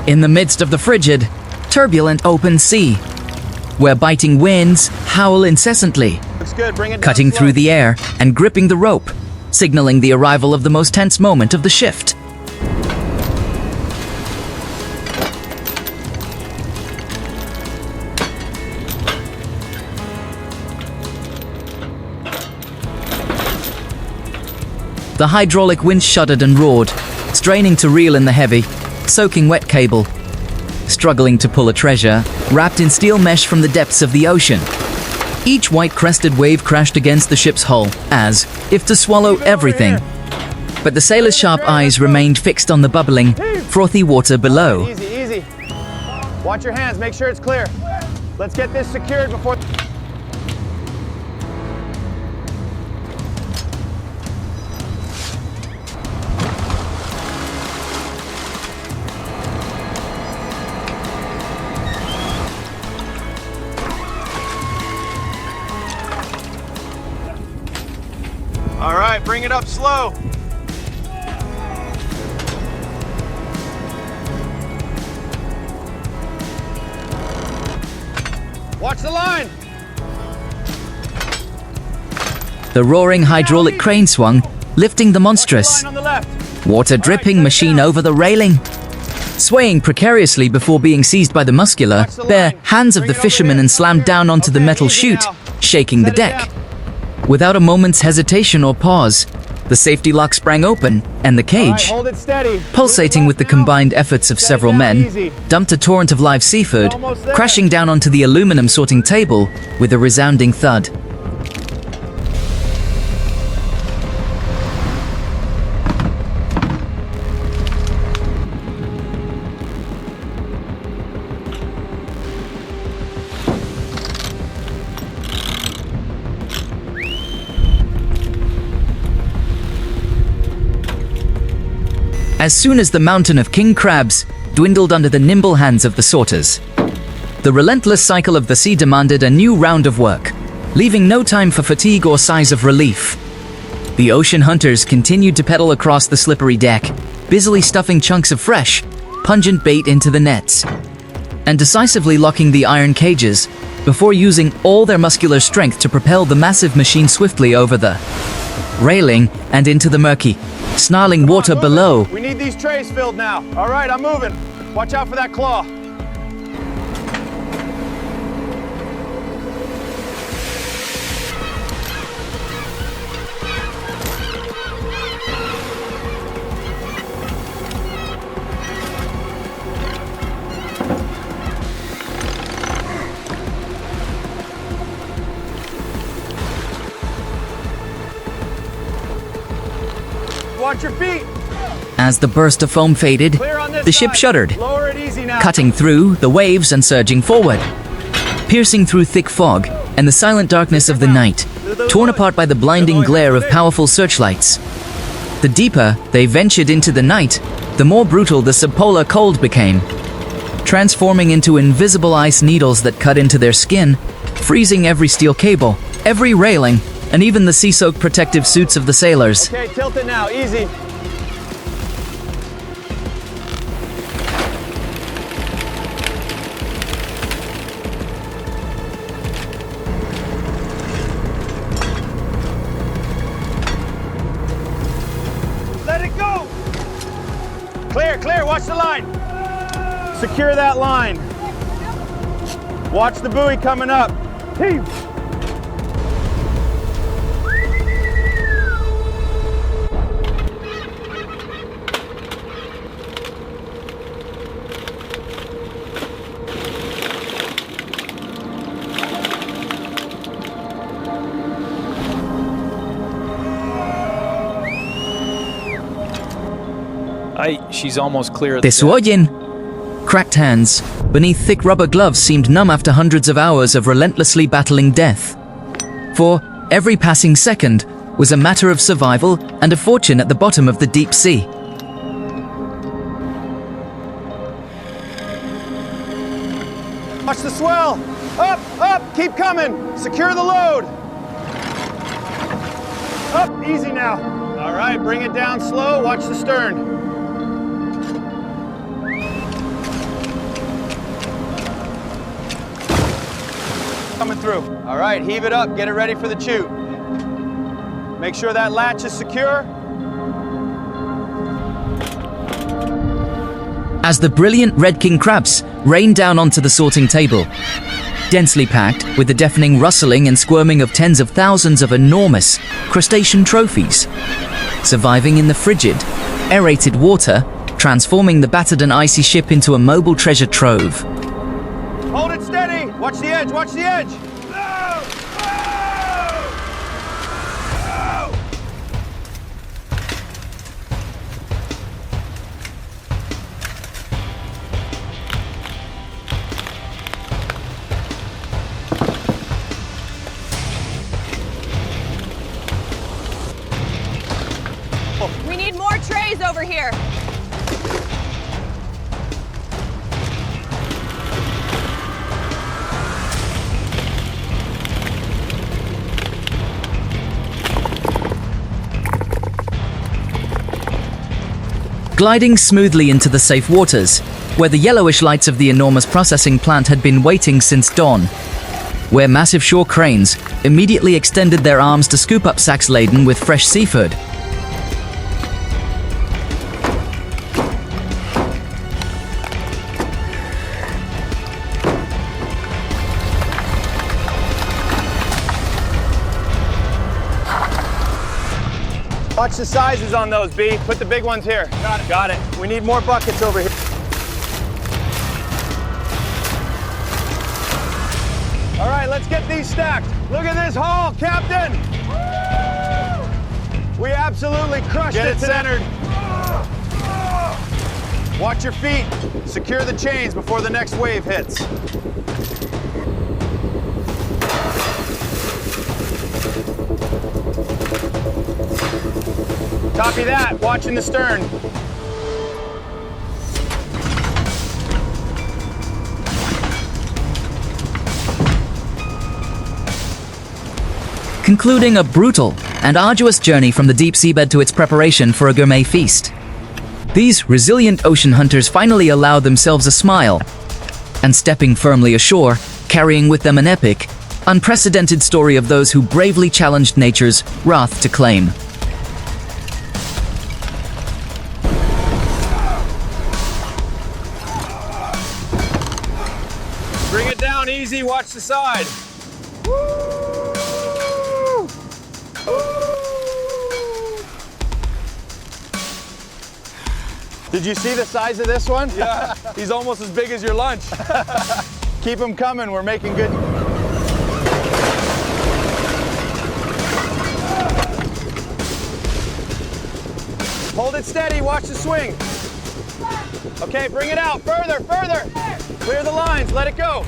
in the midst of the frigid, turbulent open sea, where biting winds howl incessantly, cutting through the air and gripping the rope, signaling the arrival of the most tense moment of the shift. The hydraulic winch shuddered and roared, straining to reel in the heavy, soaking wet cable, struggling to pull a treasure wrapped in steel mesh from the depths of the ocean. Each white-crested wave crashed against the ship's hull, as if to swallow everything. But the sailors' sharp eyes remained fixed on the bubbling, frothy water below. Easy, easy. Watch your hands, make sure it's clear. Let's get this secured before... All right, bring it up slow. Watch the line. The roaring hydraulic crane swung, lifting the monstrous, water-dripping machine over the railing, swaying precariously before being seized by the muscular, bare hands of the fisherman and slammed down onto the metal chute, shaking the deck. Without a moment's hesitation or pause, the safety lock sprang open, and the cage, pulsating with the combined efforts of several men, dumped a torrent of live seafood, crashing down onto the aluminum sorting table with a resounding thud. As soon as the mountain of king crabs dwindled under the nimble hands of the sorters, the relentless cycle of the sea demanded a new round of work, leaving no time for fatigue or sighs of relief. The ocean hunters continued to pedal across the slippery deck, busily stuffing chunks of fresh, pungent bait into the nets, and decisively locking the iron cages before using all their muscular strength to propel the massive machine swiftly over the railing and into the murky, snarling water below. We need these trays filled now. All right, I'm moving. Watch out for that claw. Watch your feet. As the burst of foam faded, the ship shuddered, cutting through the waves and surging forward, piercing through thick fog and the silent darkness of the night, torn apart by the blinding glare of powerful searchlights. The deeper they ventured into the night, the more brutal the subpolar cold became, transforming into invisible ice needles that cut into their skin, freezing every steel cable, every railing, and even the sea-soaked protective suits of the sailors. Okay, tilt it now, easy. Let it go! Clear, clear, watch the line. Secure that line. Watch the buoy coming up. Team. She's almost clear. Te su oyen? Cracked hands beneath thick rubber gloves seemed numb after hundreds of hours of relentlessly battling death. For every passing second was a matter of survival and a fortune at the bottom of the deep sea. Watch the swell! Up, up, keep coming! Secure the load! Up, easy now. All right, bring it down slow, watch the stern. through. All right, heave it up, get it ready for the chute. Make sure that latch is secure. As the brilliant red king crabs rain down onto the sorting table, densely packed with the deafening rustling and squirming of tens of thousands of enormous crustacean trophies, surviving in the frigid, aerated water, transforming the battered and icy ship into a mobile treasure trove. Hold it steady. Watch the edge, watch the edge. We need more trays over here. Gliding smoothly into the safe waters, where the yellowish lights of the enormous processing plant had been waiting since dawn, where massive shore cranes immediately extended their arms to scoop up sacks laden with fresh seafood. Watch the sizes on those, B. Put the big ones here. Got it. Got it. We need more buckets over here. All right, let's get these stacked. Look at this haul, Captain. We absolutely crushed it centered. Watch your feet. Secure the chains before the next wave hits. Copy that. Watching the stern. Concluding a brutal and arduous journey from the deep seabed to its preparation for a gourmet feast. These resilient ocean hunters finally allowed themselves a smile, and stepping firmly ashore, carrying with them an epic, unprecedented story of those who bravely challenged nature's wrath to claim. Bring it down easy, watch the side. Did you see the size of this one? Yeah, he's almost as big as your lunch. Keep them coming, we're making good. Hold it steady, watch the swing. Okay, bring it out, further, further. Clear the lines, let it go.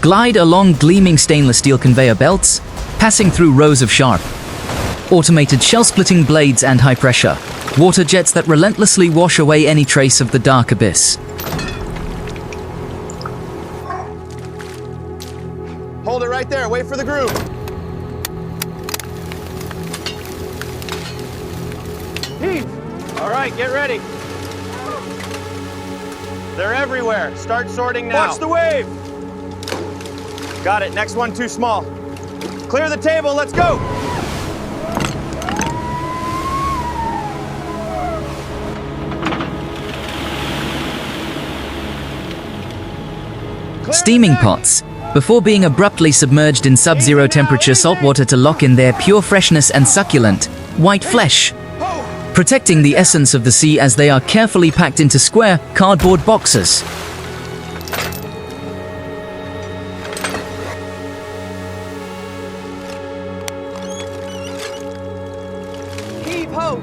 Glide along gleaming stainless steel conveyor belts, passing through rows of sharp, automated shell-splitting blades and high-pressure water jets that relentlessly wash away any trace of the dark abyss. Hold it right there, wait for the groove. Heave. All right, get ready. They're everywhere. Start sorting now. Watch the wave. Got it, next one too small. Clear the table, let's go. Steaming pots, before being abruptly submerged in sub-zero temperature saltwater to lock in their pure freshness and succulent, white flesh, protecting the essence of the sea as they are carefully packed into square, cardboard boxes. Heave ho.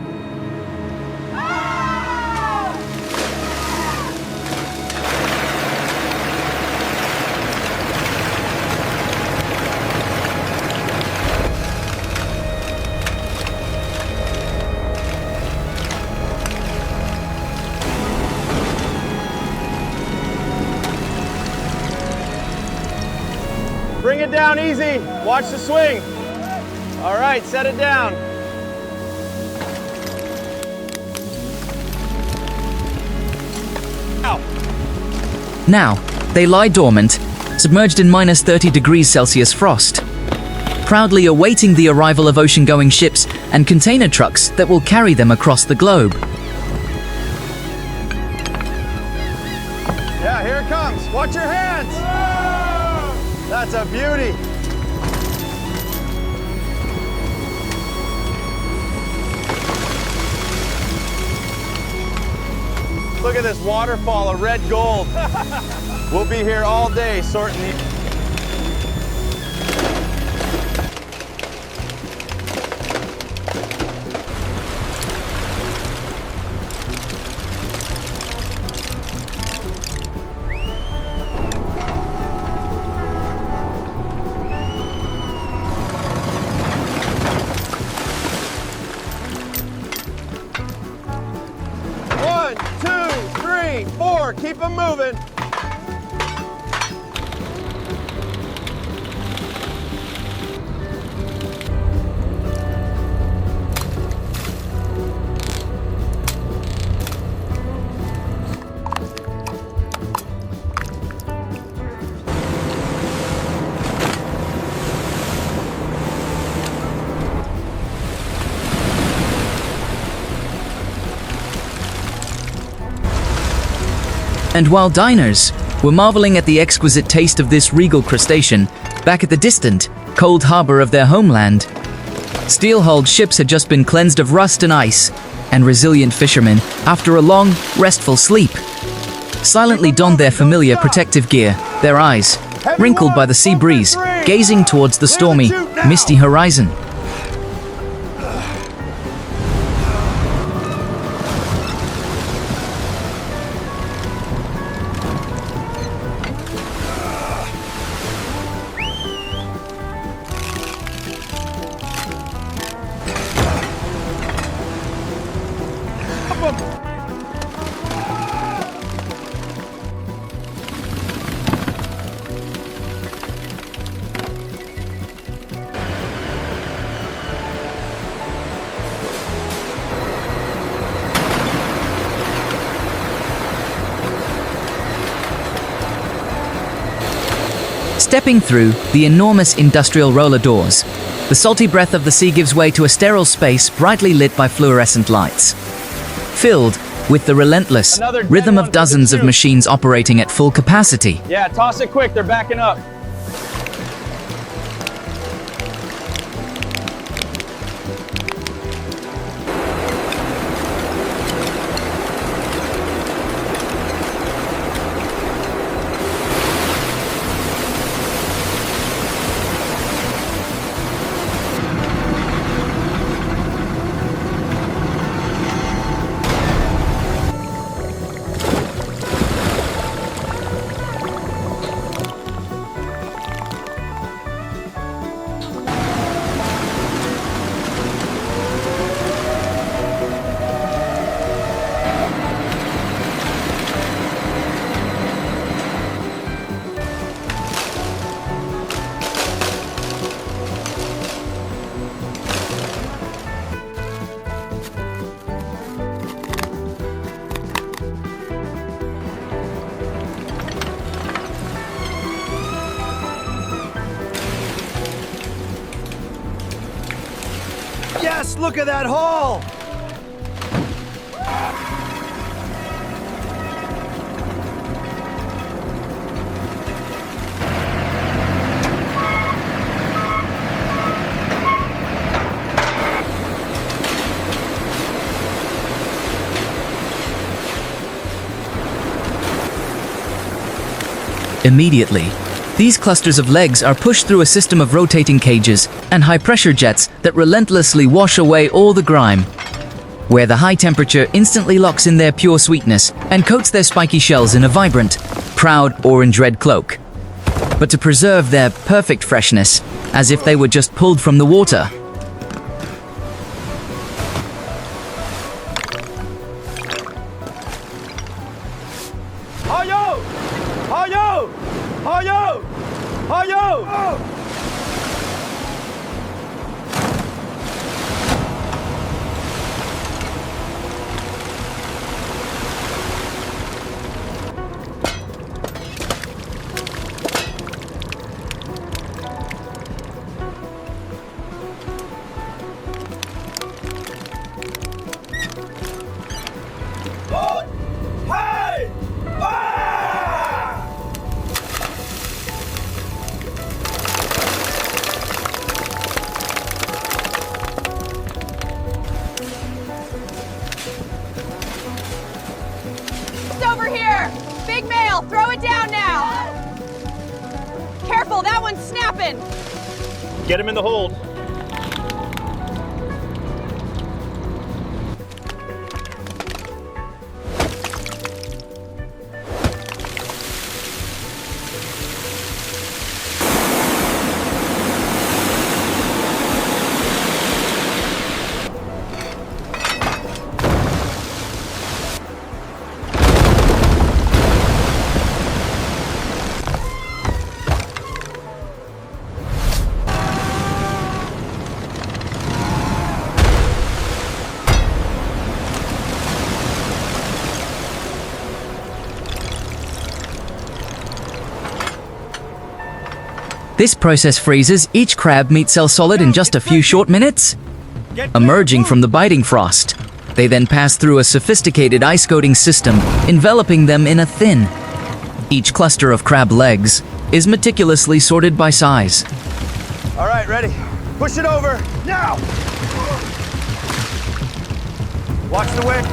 Bring it down easy. Watch the swing. All right, set it down. Now, they lie dormant, submerged in minus 30 degrees Celsius frost, proudly awaiting the arrival of ocean-going ships and container trucks that will carry them across the globe. Yeah, here it comes. Watch your hands. That's a beauty. Look at this waterfall of red gold. We'll be here all day sorting these. One, two, three, four. Keep them moving. And while diners were marveling at the exquisite taste of this regal crustacean back at the distant, cold harbor of their homeland, steel-hulled ships had just been cleansed of rust and ice, and resilient fishermen, after a long, restful sleep, silently donned their familiar protective gear, their eyes wrinkled by the sea breeze, gazing towards the stormy, misty horizon. Stepping through the enormous industrial roller doors, the salty breath of the sea gives way to a sterile space brightly lit by fluorescent lights, filled with the relentless rhythm of dozens of machines operating at full capacity. Yeah, toss it quick. They're backing up. Yes, look at that haul! Immediately, these clusters of legs are pushed through a system of rotating cages and high-pressure jets that relentlessly wash away all the grime, where the high temperature instantly locks in their pure sweetness and coats their spiky shells in a vibrant, proud orange-red cloak. But to preserve their perfect freshness, as if they were just pulled from the water. Hayo! Hayo! Hayo! Hayo! Oh! happened? Get him in the hold. This process freezes each crab meat cell solid in just a few short minutes, emerging from the biting frost. They then pass through a sophisticated ice coating system, enveloping them in a thin. Each cluster of crab legs is meticulously sorted by size. All right, ready. Push it over, now! Watch the wick.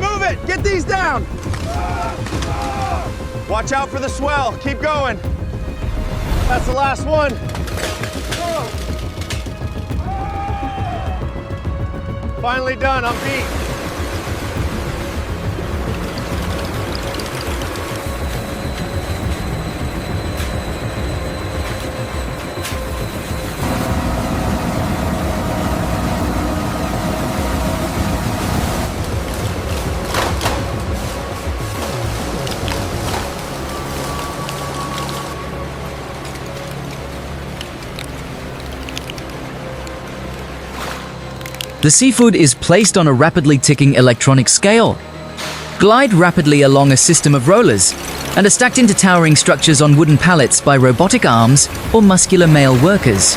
Move it, get these down. Watch out for the swell, keep going. That's the last one. Finally done, I'm beat. The seafood is placed on a rapidly ticking electronic scale, glide rapidly along a system of rollers, and are stacked into towering structures on wooden pallets by robotic arms or muscular male workers.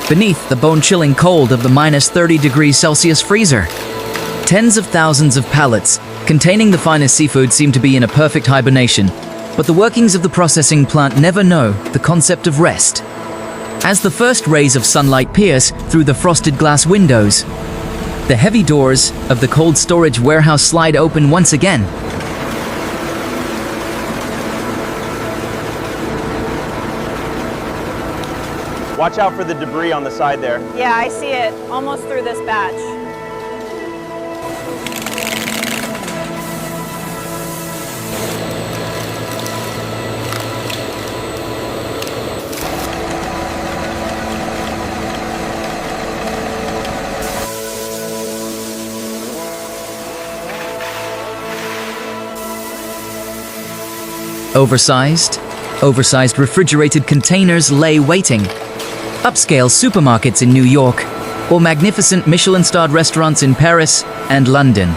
Beneath the bone-chilling cold of the minus 30 degrees Celsius freezer, tens of thousands of pallets containing the finest seafood seem to be in a perfect hibernation, but the workings of the processing plant never know the concept of rest. As the first rays of sunlight pierce through the frosted glass windows, the heavy doors of the cold storage warehouse slide open once again. Watch out for the debris on the side there. Yeah, I see it. Almost through this batch. Oversized refrigerated containers lay waiting. Upscale supermarkets in New York, or magnificent Michelin-starred restaurants in Paris and London.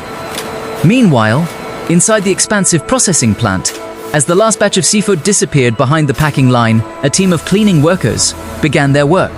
Meanwhile, inside the expansive processing plant, as the last batch of seafood disappeared behind the packing line, a team of cleaning workers began their work.